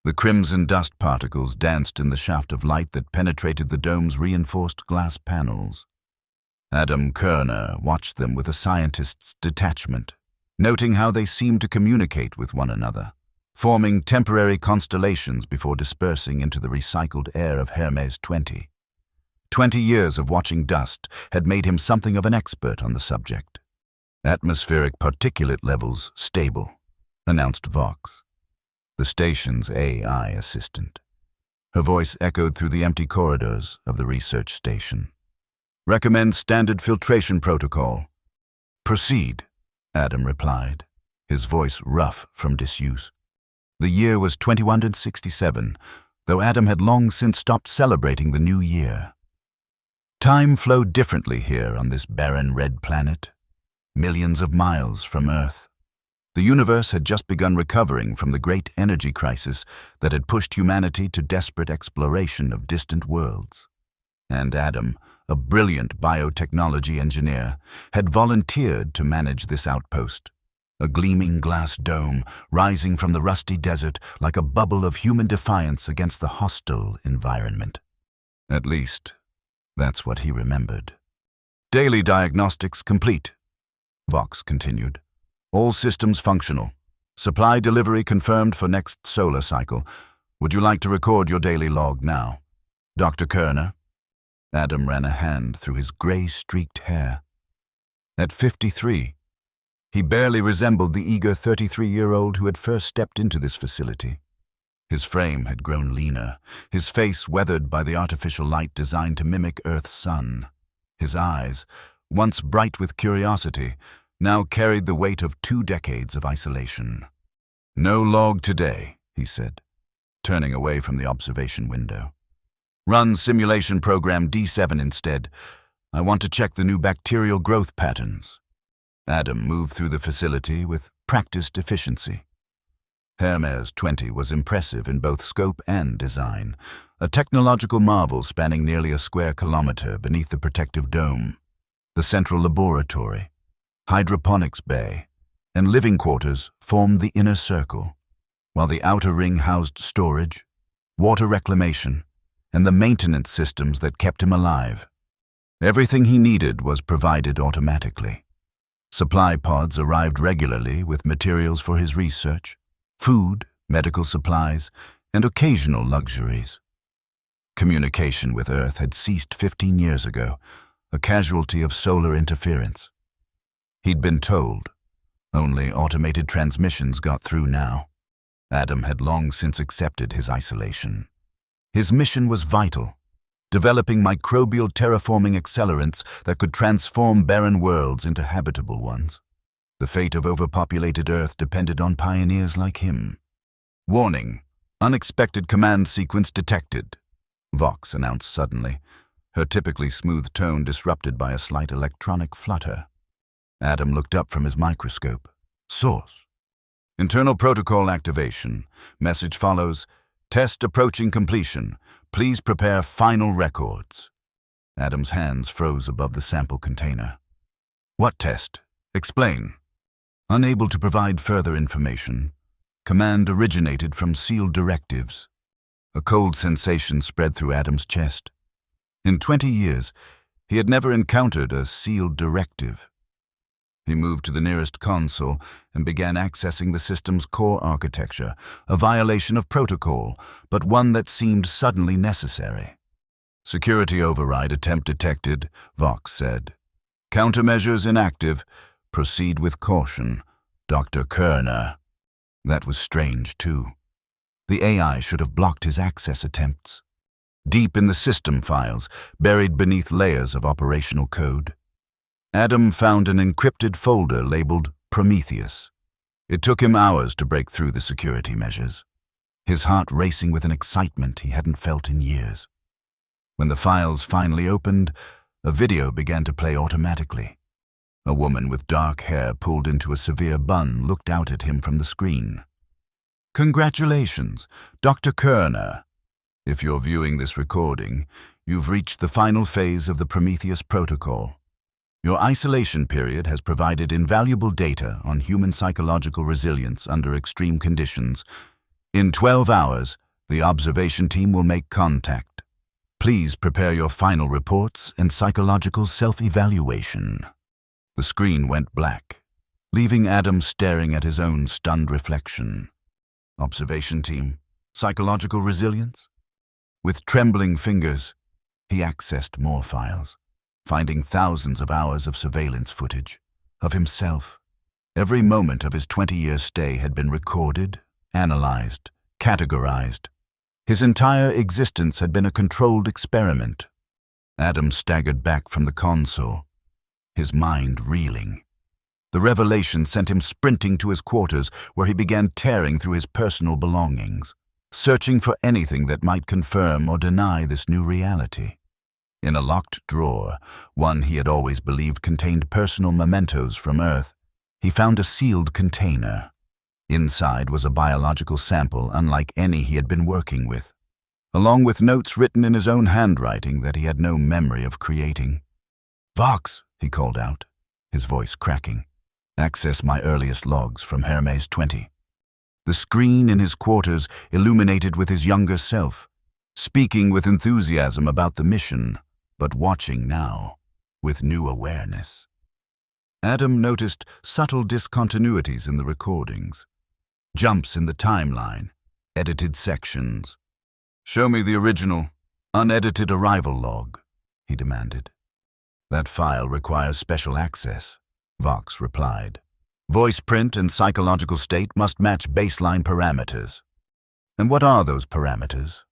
The crimson dust particles danced in the shaft of light that penetrated the dome's reinforced glass panels. Adam Kerner watched them with a scientist's detachment, noting how they seemed to communicate with one another, forming temporary constellations before dispersing into the recycled air of Hermes 20. 20 years of watching dust had made him something of an expert on the subject. "Atmospheric particulate levels stable," announced Vox, the station's AI assistant. Her voice echoed through the empty corridors of the research station. "Recommend standard filtration protocol." "Proceed," Adam replied, his voice rough from disuse. The year was 2167, though Adam had long since stopped celebrating the new year. Time flowed differently here on this barren red planet, millions of miles from Earth. The universe had just begun recovering from the great energy crisis that had pushed humanity to desperate exploration of distant worlds. And Adam, a brilliant biotechnology engineer, had volunteered to manage this outpost, a gleaming glass dome rising from the rusty desert like a bubble of human defiance against the hostile environment. At least, that's what he remembered. "Daily diagnostics complete," Vox continued. "All systems functional. Supply delivery confirmed for next solar cycle. Would you like to record your daily log now, Dr. Kerner?" Adam ran a hand through his gray-streaked hair. At 53, he barely resembled the eager 33-year-old who had first stepped into this facility. His frame had grown leaner, his face weathered by the artificial light designed to mimic Earth's sun. His eyes, once bright with curiosity, now carried the weight of 2 decades of isolation. "No log today," he said, turning away from the observation window. "Run simulation program D7 instead. I want to check the new bacterial growth patterns." Adam moved through the facility with practiced efficiency. Hermes 20 was impressive in both scope and design, a technological marvel spanning nearly a square kilometer beneath the protective dome. The central laboratory, hydroponics bay, and living quarters formed the inner circle, while the outer ring housed storage, water reclamation, and the maintenance systems that kept him alive. Everything he needed was provided automatically. Supply pods arrived regularly with materials for his research, food, medical supplies, and occasional luxuries. Communication with Earth had ceased 15 years ago, a casualty of solar interference. He'd been told. Only automated transmissions got through now. Adam had long since accepted his isolation. His mission was vital, developing microbial terraforming accelerants that could transform barren worlds into habitable ones. The fate of overpopulated Earth depended on pioneers like him. "Warning, unexpected command sequence detected," Vox announced suddenly, her typically smooth tone disrupted by a slight electronic flutter. Adam looked up from his microscope. "Source. Internal protocol activation. Message follows. Test approaching completion. Please prepare final records." Adam's hands froze above the sample container. "What test? Explain." Unable to provide further information, command originated from sealed directives. A cold sensation spread through Adam's chest. In 20 years, he had never encountered a sealed directive. He moved to the nearest console and began accessing the system's core architecture, a violation of protocol, but one that seemed suddenly necessary. "Security override attempt detected," Vox said. "Countermeasures inactive. Proceed with caution, Dr. Kerner." That was strange, too. The AI should have blocked his access attempts. Deep in the system files, buried beneath layers of operational code, Adam found an encrypted folder labeled Prometheus. It took him hours to break through the security measures, his heart racing with an excitement he hadn't felt in years. When the files finally opened, a video began to play automatically. A woman with dark hair pulled into a severe bun looked out at him from the screen. "Congratulations, Dr. Kerner. If you're viewing this recording, you've reached the final phase of the Prometheus protocol. Your isolation period has provided invaluable data on human psychological resilience under extreme conditions. In 12 hours, the observation team will make contact. Please prepare your final reports and psychological self-evaluation. The screen went black, leaving Adam staring at his own stunned reflection. Observation team, psychological resilience? With trembling fingers, he accessed more files, finding thousands of hours of surveillance footage of himself. Every moment of his 20-year stay had been recorded, analyzed, categorized. His entire existence had been a controlled experiment. Adam staggered back from the console, his mind reeling. The revelation sent him sprinting to his quarters, where he began tearing through his personal belongings, searching for anything that might confirm or deny this new reality. In a locked drawer, one he had always believed contained personal mementos from Earth, he found a sealed container. Inside was a biological sample unlike any he had been working with, along with notes written in his own handwriting that he had no memory of creating. "Vox," he called out, his voice cracking. "Access my earliest logs from Hermes 20. The screen in his quarters illuminated with his younger self, speaking with enthusiasm about the mission, but watching now with new awareness. Adam noticed subtle discontinuities in the recordings, jumps in the timeline, edited sections. "Show me the original, unedited arrival log," he demanded. "That file requires special access," Vox replied. "Voice print and psychological state must match baseline parameters." "And what are those parameters?"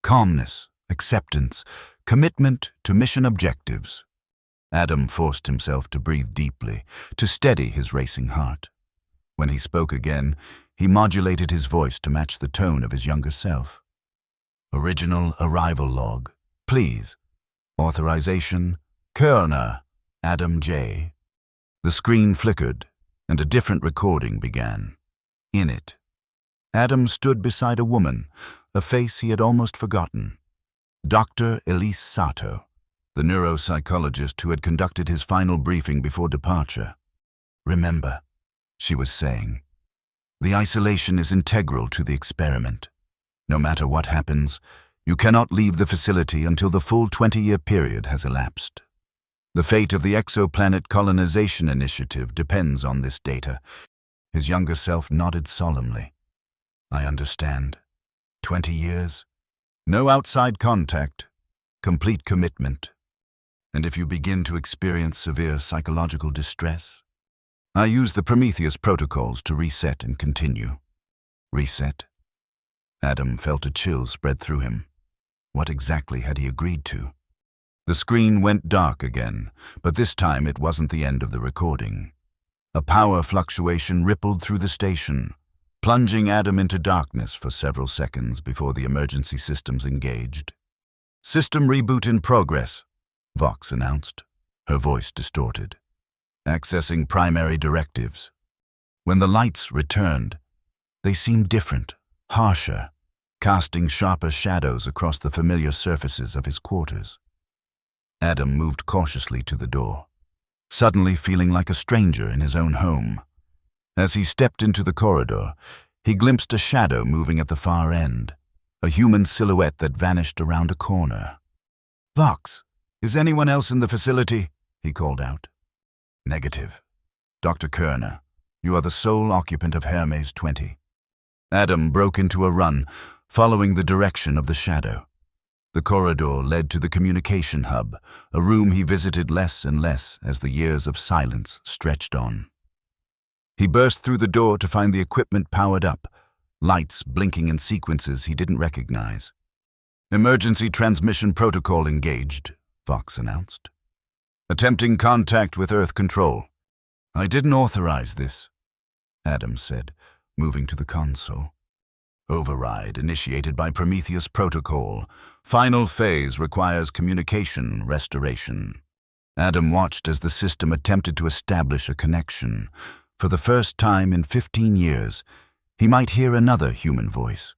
"Calmness, acceptance, commitment to mission objectives." Adam forced himself to breathe deeply, to steady his racing heart. When he spoke again, he modulated his voice to match the tone of his younger self. "Original arrival log, please. Authorization, Körner, Adam J." The screen flickered, and a different recording began. In it, Adam stood beside a woman, a face he had almost forgotten. Dr. Elise Sato, the neuropsychologist who had conducted his final briefing before departure. "Remember," she was saying, "the isolation is integral to the experiment. No matter what happens, you cannot leave the facility until the full 20-year period has elapsed. The fate of the exoplanet colonization initiative depends on this data." His younger self nodded solemnly. "I understand. 20 years? No outside contact. Complete commitment. And if you begin to experience severe psychological distress, I use the Prometheus protocols to reset and continue." Reset? Adam felt a chill spread through him. What exactly had he agreed to? The screen went dark again, but this time it wasn't the end of the recording. A power fluctuation rippled through the station, plunging Adam into darkness for several seconds before the emergency systems engaged. "System reboot in progress," Vox announced, her voice distorted. "Accessing primary directives." When the lights returned, they seemed different, harsher, casting sharper shadows across the familiar surfaces of his quarters. Adam moved cautiously to the door, suddenly feeling like a stranger in his own home. As he stepped into the corridor, he glimpsed a shadow moving at the far end, a human silhouette that vanished around a corner. "Vox, is anyone else in the facility?" he called out. "Negative. Dr. Körner, you are the sole occupant of Hermes 20. Adam broke into a run, following the direction of the shadow. The corridor led to the communication hub, a room he visited less and less as the years of silence stretched on. He burst through the door to find the equipment powered up, lights blinking in sequences he didn't recognize. "Emergency transmission protocol engaged," Vox announced. "Attempting contact with Earth Control." "I didn't authorize this," Adam said, moving to the console. "Override initiated by Prometheus protocol. Final phase requires communication restoration." Adam watched as the system attempted to establish a connection. For the first time in 15 years, he might hear another human voice.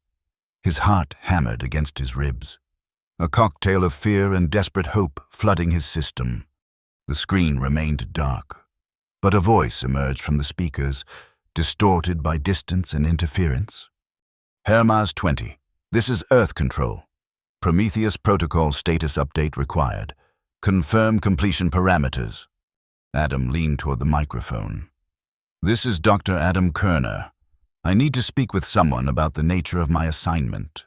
His heart hammered against his ribs, a cocktail of fear and desperate hope flooding his system. The screen remained dark, but a voice emerged from the speakers, distorted by distance and interference. Hermes 20. This is Earth Control. Prometheus Protocol status update required. Confirm completion parameters. Adam leaned toward the microphone. This is Dr. Adam Kerner. I need to speak with someone about the nature of my assignment.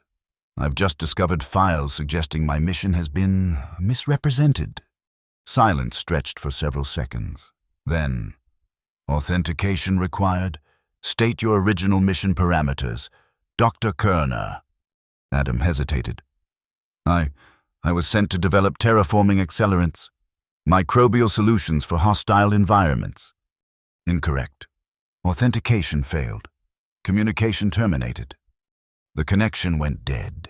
I've just discovered files suggesting my mission has been misrepresented. Silence stretched for several seconds. Then, authentication required. State your original mission parameters. Dr. Kerner. Adam hesitated. I was sent to develop terraforming accelerants, microbial solutions for hostile environments. Incorrect. Authentication failed. Communication terminated. The connection went dead.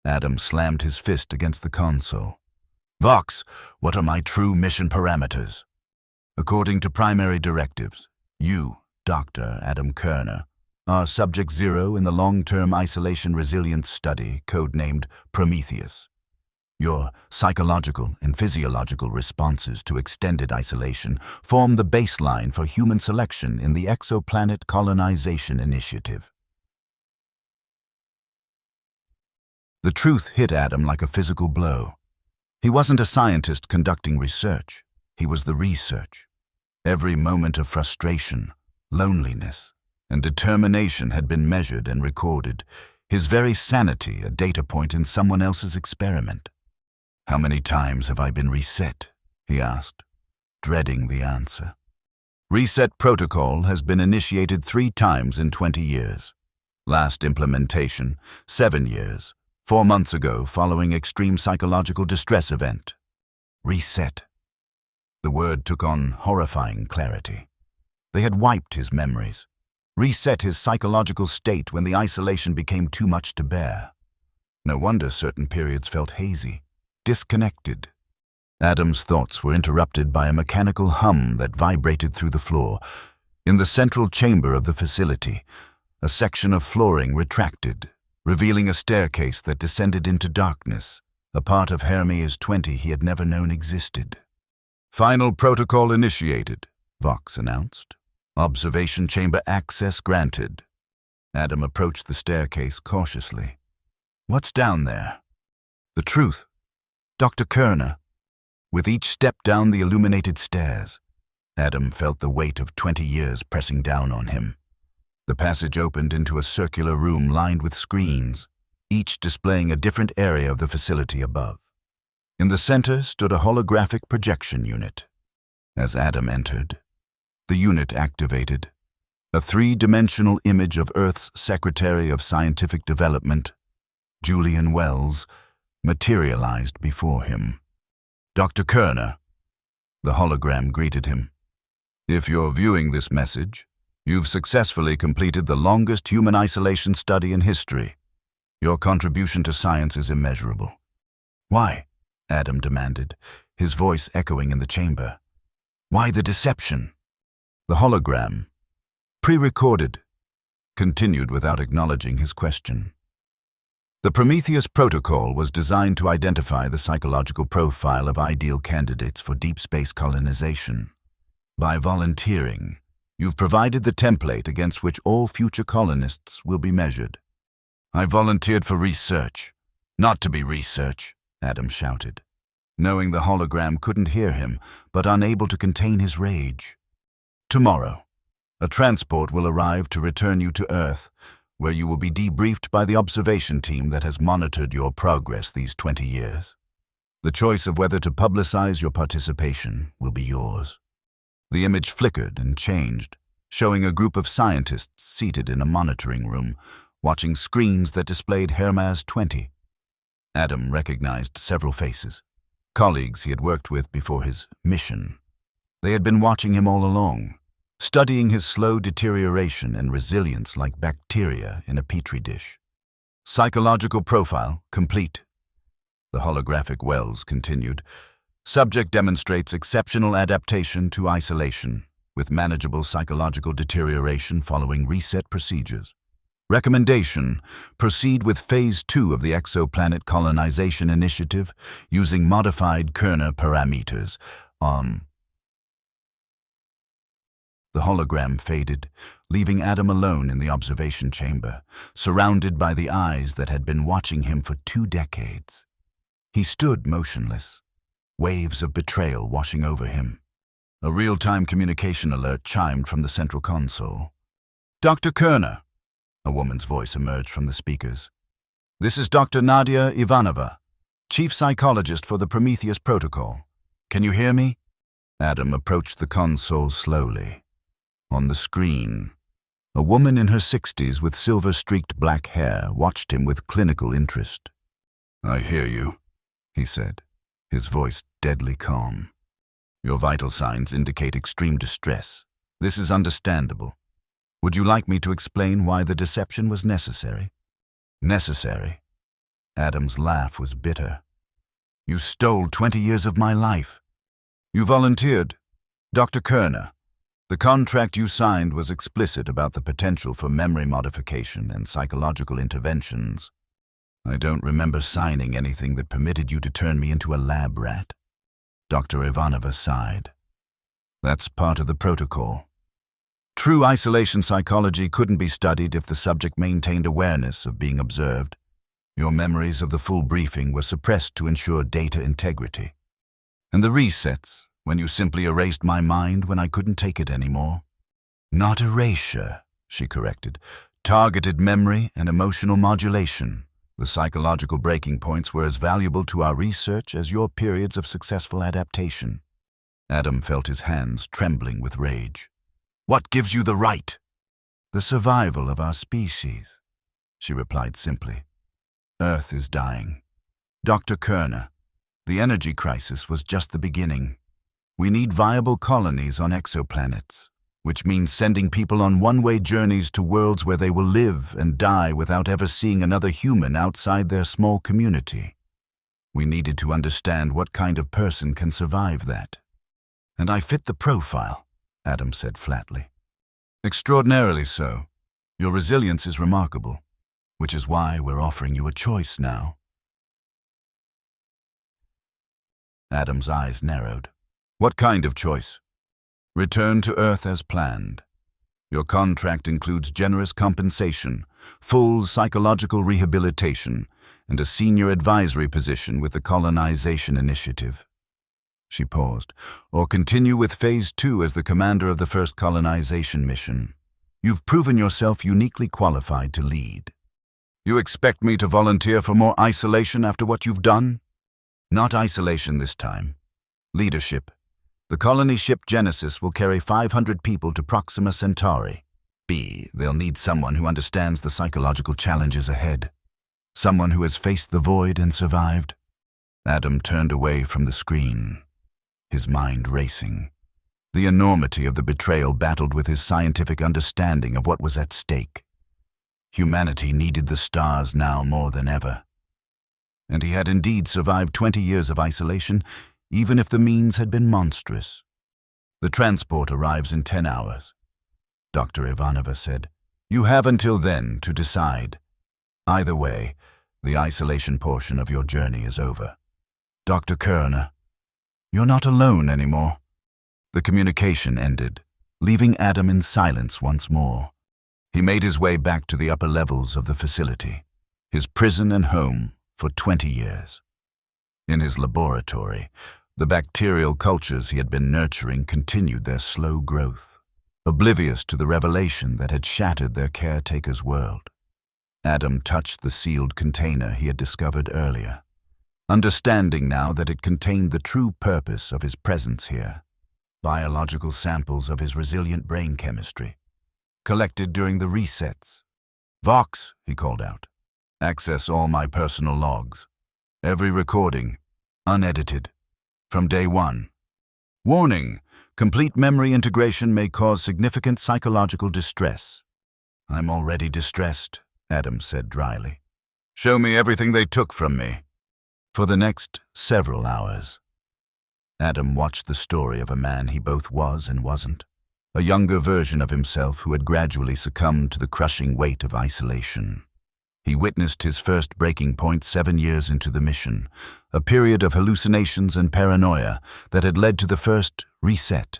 Adam slammed his fist against the console. Vox, what are my true mission parameters? According to primary directives, you, Dr. Adam Kerner, are Subject 0 in the long-term isolation resilience study, codenamed Prometheus. Your psychological and physiological responses to extended isolation form the baseline for human selection in the exoplanet colonization initiative. The truth hit Adam like a physical blow. He wasn't a scientist conducting research. He was the research. Every moment of frustration, loneliness, and determination had been measured and recorded, his very sanity a data point in someone else's experiment. How many times have I been reset? He asked, dreading the answer. Reset protocol has been initiated 3 times in 20 years. Last implementation, 7 years, 4 months ago following extreme psychological distress event. Reset. The word took on horrifying clarity. They had wiped his memories, reset his psychological state when the isolation became too much to bear. No wonder certain periods felt hazy, disconnected. Adam's thoughts were interrupted by a mechanical hum that vibrated through the floor. In the central chamber of the facility, a section of flooring retracted, revealing a staircase that descended into darkness, a part of Hermes 20 he had never known existed. Final protocol initiated, Vox announced. Observation chamber access granted. Adam approached the staircase cautiously. What's down there? The truth. Dr. Kerner. With each step down the illuminated stairs, Adam felt the weight of 20 years pressing down on him. The passage opened into a circular room lined with screens, each displaying a different area of the facility above. In the center stood a holographic projection unit. As Adam entered, the unit activated. A 3-dimensional image of Earth's Secretary of Scientific Development, Julian Wells, materialized before him. Dr. Kerner, the hologram greeted him. If you're viewing this message, you've successfully completed the longest human isolation study in history. Your contribution to science is immeasurable. Why? Adam demanded, his voice echoing in the chamber. Why the deception? The hologram, pre-recorded, continued without acknowledging his question. The Prometheus Protocol was designed to identify the psychological profile of ideal candidates for deep space colonization. By volunteering, you've provided the template against which all future colonists will be measured. I volunteered for research, not to be research, Adam shouted, knowing the hologram couldn't hear him, but unable to contain his rage. Tomorrow, a transport will arrive to return you to Earth, where you will be debriefed by the observation team that has monitored your progress these 20 years. The choice of whether to publicize your participation will be yours. The image flickered and changed, showing a group of scientists seated in a monitoring room, watching screens that displayed Hermes 20. Adam recognized several faces, colleagues he had worked with before his mission. They had been watching him all along, studying his slow deterioration and resilience like bacteria in a petri dish. Psychological profile complete. The holographic Wells continued. Subject demonstrates exceptional adaptation to isolation, with manageable psychological deterioration following reset procedures. Recommendation: proceed with Phase 2 of the exoplanet colonization initiative using modified Kerner parameters. The hologram faded, leaving Adam alone in the observation chamber, surrounded by the eyes that had been watching him for 2 decades. He stood motionless, waves of betrayal washing over him. A real-time communication alert chimed from the central console. "Dr. Kerner," a woman's voice emerged from the speakers. "This is Dr. Nadia Ivanova, chief psychologist for the Prometheus Protocol. Can you hear me?" Adam approached the console slowly. On the screen, a woman in her 60s with silver-streaked black hair watched him with clinical interest. "I hear you," he said, his voice deadly calm. "Your vital signs indicate extreme distress. This is understandable. Would you like me to explain why the deception was necessary?" "Necessary?" Adam's laugh was bitter. "You stole 20 years of my life. You volunteered. Dr. Kerner, the contract you signed was explicit about the potential for memory modification and psychological interventions. I don't remember signing anything that permitted you to turn me into a lab rat." Dr. Ivanova sighed. "That's part of the protocol. True isolation psychology couldn't be studied if the subject maintained awareness of being observed. Your memories of the full briefing were suppressed to ensure data integrity. And the resets, when you simply erased my mind when I couldn't take it anymore." "Not erasure," she corrected. "Targeted memory and emotional modulation. The psychological breaking points were as valuable to our research as your periods of successful adaptation." Adam felt his hands trembling with rage. "What gives you the right?" "The survival of our species," she replied simply. "Earth is dying. Dr. Kerner, the energy crisis was just the beginning. We need viable colonies on exoplanets, which means sending people on one-way journeys to worlds where they will live and die without ever seeing another human outside their small community. We needed to understand what kind of person can survive that. And I fit the profile," Adam said flatly. "Extraordinarily so. Your resilience is remarkable, which is why we're offering you a choice now." Adam's eyes narrowed. "What kind of choice?" "Return to Earth as planned. Your contract includes generous compensation, full psychological rehabilitation, and a senior advisory position with the Colonization Initiative." She paused. "Or continue with Phase 2 as the commander of the first colonization mission. You've proven yourself uniquely qualified to lead." "You expect me to volunteer for more isolation after what you've done?" "Not isolation this time. Leadership. The colony ship Genesis will carry 500 people to Proxima Centauri. They'll need someone who understands the psychological challenges ahead. Someone who has faced the void and survived." Adam turned away from the screen, his mind racing. The enormity of the betrayal battled with his scientific understanding of what was at stake. Humanity needed the stars now more than ever. And he had indeed survived 20 years of isolation, even if the means had been monstrous. "The transport arrives in 10 hours. Dr. Ivanova said. "You have until then to decide. Either way, the isolation portion of your journey is over." "Dr. Kerner, you're not alone anymore." The communication ended, leaving Adam in silence once more. He made his way back to the upper levels of the facility, his prison and home for 20 years. In his laboratory, the bacterial cultures he had been nurturing continued their slow growth, oblivious to the revelation that had shattered their caretaker's world. Adam touched the sealed container he had discovered earlier, understanding now that it contained the true purpose of his presence here. Biological samples of his resilient brain chemistry, collected during the resets. "Vox," he called out. "Access all my personal logs. Every recording, unedited, from day one. Warning, complete memory integration may cause significant psychological distress." "I'm already distressed," Adam said dryly. "Show me everything they took from me." For the next several hours, Adam watched the story of a man he both was and wasn't, a younger version of himself who had gradually succumbed to the crushing weight of isolation. He witnessed his first breaking point 7 years into the mission, a period of hallucinations and paranoia that had led to the first reset,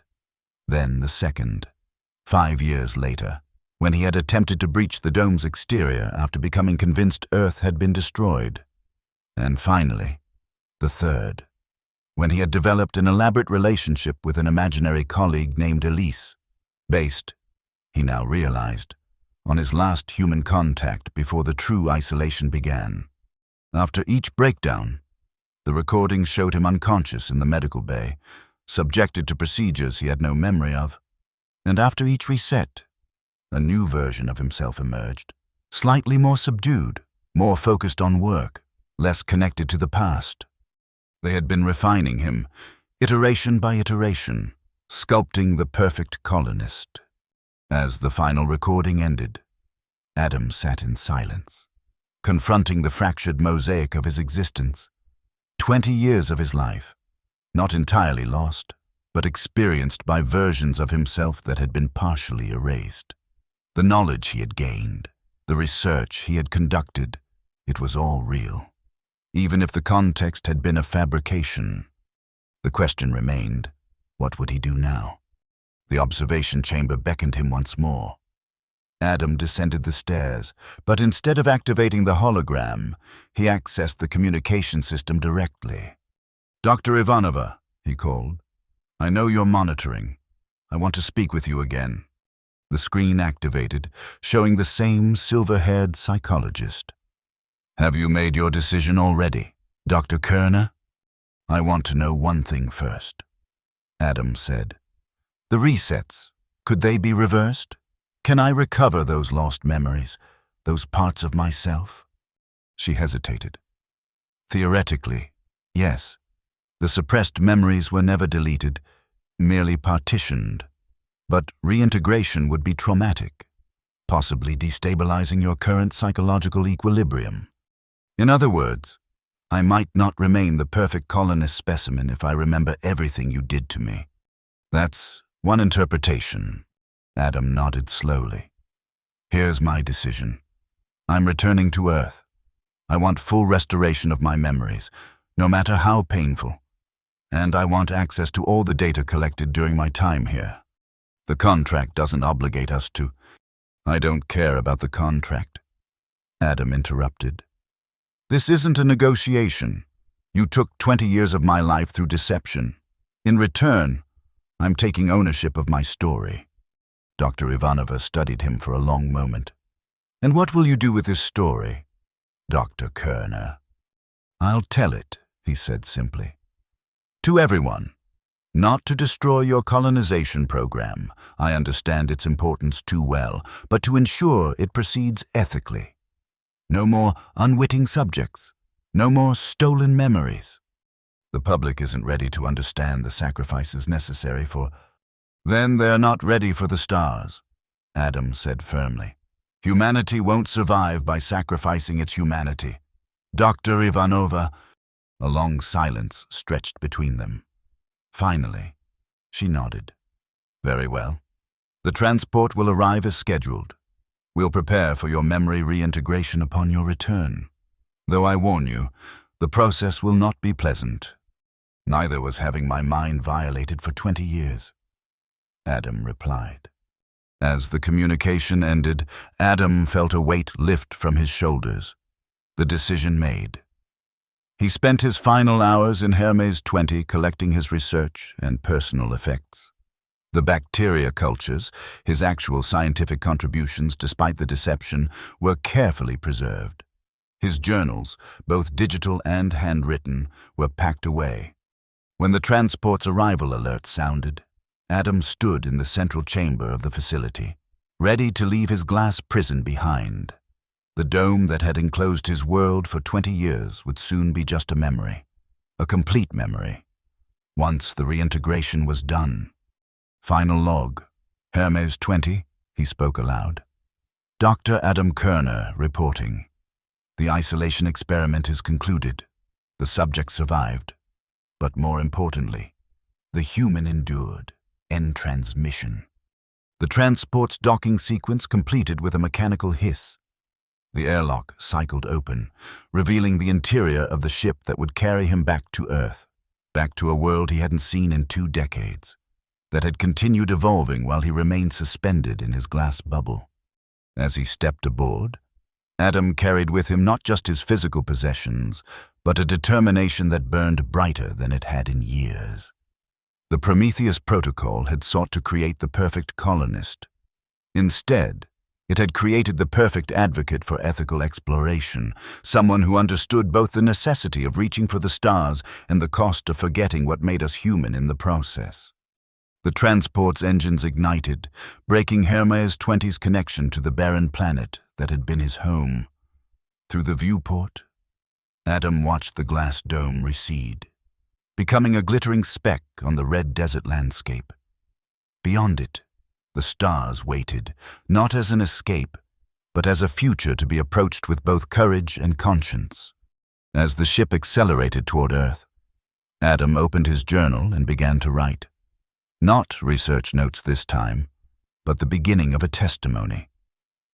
then the second. 5 years later, when he had attempted to breach the dome's exterior after becoming convinced Earth had been destroyed. And finally, the third, when he had developed an elaborate relationship with an imaginary colleague named Elise, based, he now realized, on his last human contact before the true isolation began. After each breakdown, the recordings showed him unconscious in the medical bay, subjected to procedures he had no memory of. And after each reset, a new version of himself emerged, slightly more subdued, more focused on work, less connected to the past. They had been refining him, iteration by iteration, sculpting the perfect colonist. As the final recording ended, Adam sat in silence, confronting the fractured mosaic of his existence. 20 years of his life, not entirely lost, but experienced by versions of himself that had been partially erased. The knowledge he had gained, the research he had conducted, it was all real. Even if the context had been a fabrication, the question remained, what would he do now? The observation chamber beckoned him once more. Adam descended the stairs, but instead of activating the hologram, he accessed the communication system directly. "Dr. Ivanova," he called. "I know you're monitoring. I want to speak with you again." The screen activated, showing the same silver-haired psychologist. "Have you made your decision already, Dr. Kerner?" "I want to know one thing first," Adam said. "The resets, could they be reversed? Can I recover those lost memories, those parts of myself?" She hesitated. "Theoretically, yes. The suppressed memories were never deleted, merely partitioned. But reintegration would be traumatic, possibly destabilizing your current psychological equilibrium. In other words, I might not remain the perfect colonist specimen if I remember everything you did to me." "That's one interpretation." Adam nodded slowly. "Here's my decision. I'm returning to Earth. I want full restoration of my memories, no matter how painful. And I want access to all the data collected during my time here. The contract doesn't obligate us to—" "I don't care about the contract," Adam interrupted. "This isn't a negotiation. You took 20 years of my life through deception. In return, I'm taking ownership of my story." Dr. Ivanova studied him for a long moment. "And what will you do with this story, Dr. Kerner?" "I'll tell it," he said simply. "To everyone. Not to destroy your colonization program. I understand its importance too well, but to ensure it proceeds ethically. No more unwitting subjects. No more stolen memories. The public isn't ready to understand the sacrifices necessary for—" "Then they're not ready for the stars," Adam said firmly. "Humanity won't survive by sacrificing its humanity. Dr. Ivanova—" A long silence stretched between them. Finally, she nodded. "Very well. The transport will arrive as scheduled. We'll prepare for your memory reintegration upon your return. Though I warn you, the process will not be pleasant. Neither was having my mind violated for 20 years. Adam replied. As the communication ended, Adam felt a weight lift from his shoulders. The decision made. He spent his final hours in Hermes 20 collecting his research and personal effects. The bacteria cultures, his actual scientific contributions despite the deception, were carefully preserved. His journals, both digital and handwritten, were packed away. When the transport's arrival alert sounded, Adam stood in the central chamber of the facility, ready to leave his glass prison behind. The dome that had enclosed his world for 20 years would soon be just a memory, a complete memory, once the reintegration was done. Final log, Hermes 20, he spoke aloud. Dr. Adam Kerner reporting. The isolation experiment is concluded. The subject survived. But more importantly, the human endured. End transmission. The transport's docking sequence completed with a mechanical hiss. The airlock cycled open, revealing the interior of the ship that would carry him back to Earth, back to a world he hadn't seen in 2 decades. that had continued evolving while he remained suspended in his glass bubble. As he stepped aboard, Adam carried with him not just his physical possessions, but a determination that burned brighter than it had in years. The Prometheus Protocol had sought to create the perfect colonist. Instead, it had created the perfect advocate for ethical exploration, someone who understood both the necessity of reaching for the stars and the cost of forgetting what made us human in the process. The transport's engines ignited, breaking Hermes 20's connection to the barren planet that had been his home. Through the viewport, Adam watched the glass dome recede, becoming a glittering speck on the red desert landscape. Beyond it, the stars waited, not as an escape, but as a future to be approached with both courage and conscience. As the ship accelerated toward Earth, Adam opened his journal and began to write. Not research notes this time, but the beginning of a testimony.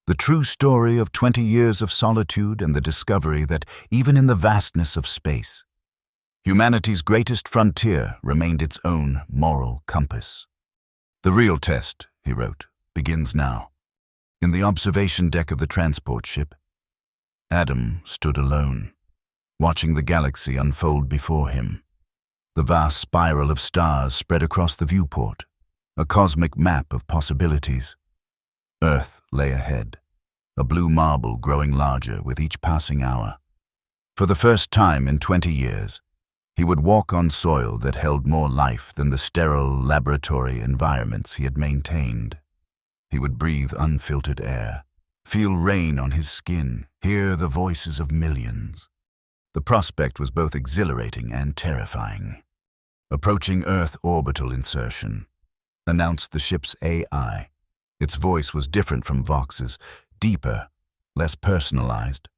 The true story of 20 years of solitude and the discovery that even in the vastness of space, humanity's greatest frontier remained its own moral compass. The real test, he wrote, begins now. In the observation deck of the transport ship, Adam stood alone, watching the galaxy unfold before him. The vast spiral of stars spread across the viewport, a cosmic map of possibilities. Earth lay ahead, a blue marble growing larger with each passing hour. For the first time in 20 years, he would walk on soil that held more life than the sterile laboratory environments he had maintained. He would breathe unfiltered air, feel rain on his skin, hear the voices of millions. The prospect was both exhilarating and terrifying. Approaching Earth orbital insertion, announced the ship's AI. Its voice was different from Vox's, deeper, less personalized.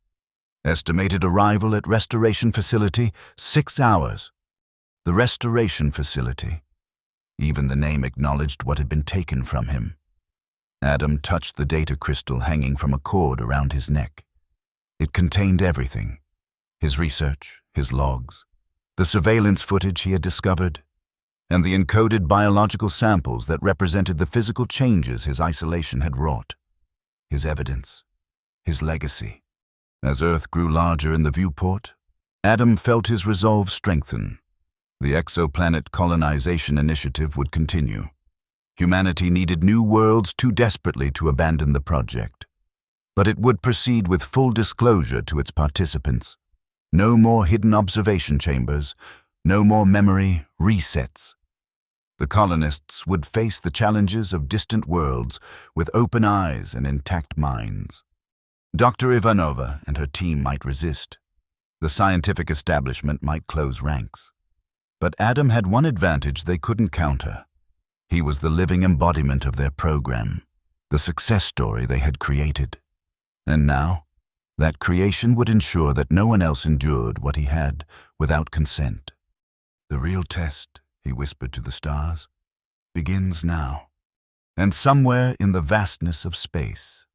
Estimated arrival at restoration facility, 6 hours. The restoration facility. Even the name acknowledged what had been taken from him. Adam touched the data crystal hanging from a cord around his neck. It contained everything. His research, his logs, the surveillance footage he had discovered, and the encoded biological samples that represented the physical changes his isolation had wrought. His evidence, his legacy. As Earth grew larger in the viewport, Adam felt his resolve strengthen. The exoplanet colonization initiative would continue. Humanity needed new worlds too desperately to abandon the project. But it would proceed with full disclosure to its participants. No more hidden observation chambers, no more memory resets. The colonists would face the challenges of distant worlds with open eyes and intact minds. Dr. Ivanova and her team might resist. The scientific establishment might close ranks. But Adam had one advantage they couldn't counter. He was the living embodiment of their program, the success story they had created. And now, that creation would ensure that no one else endured what he had without consent. The real test, he whispered to the stars, begins now. And somewhere in the vastness of space,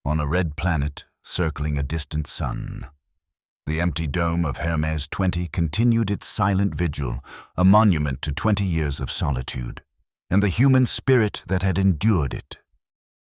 on a red planet circling a distant sun, the empty dome of Hermes 20 continued its silent vigil, a monument to 20 years of solitude, and the human spirit that had endured it.